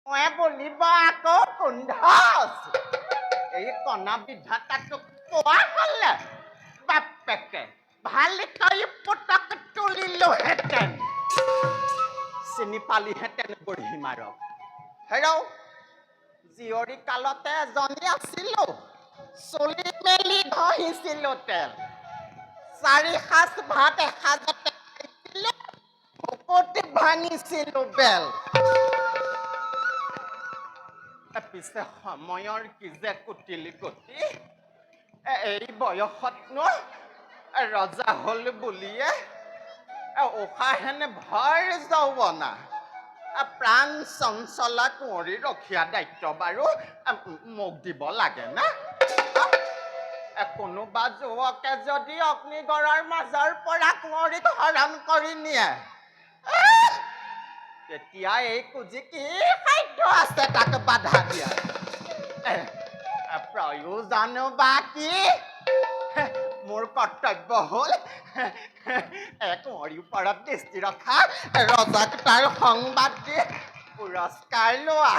মই বলিব আকৌ কুণ্ঠচ এই কণা বিধাতাটোক কোৱা হলে বাপেকে ভালকৈ পুতক তুলিলোহেঁতেন চিনি পালিহেঁতেন বুঢ়ী মাৰক হেৰৌ জীয়ৰী কালতে এজনী আছিলো চুলি মেলি ঘঁহিছিলো তেল 4 সাঁজ ভাত এসাঁজতে খাইছিলো ভুকুটি ভাঙিছিলো বেল পিছে সময়ৰ কি যে কুটিলি গতি এই বয়সতনো ৰজা হল বুলিয়ে উশাহেনে ভৰ যৌৱনা প্ৰাণ চঞ্চলা কুঁৱৰী ৰখীয়া দায়িত্ব বাৰু মোক দিব লাগে না কোনোবা যুৱকে যদি অগ্নিগড়ৰ মাজৰ পৰা কুঁৱৰীক হৰণ কৰি নিয়ে তেতিয়া এই কুজি কি সাধ্য আছে তাক বাধা দিয়া প্ৰয়োজন বা কি মোৰ কৰ্তব্য হল কুঁৱৰীৰ ওপৰত দৃষ্টি ৰখা ৰজাক তাৰ সংবাদ দি পুৰস্কাৰ লোৱা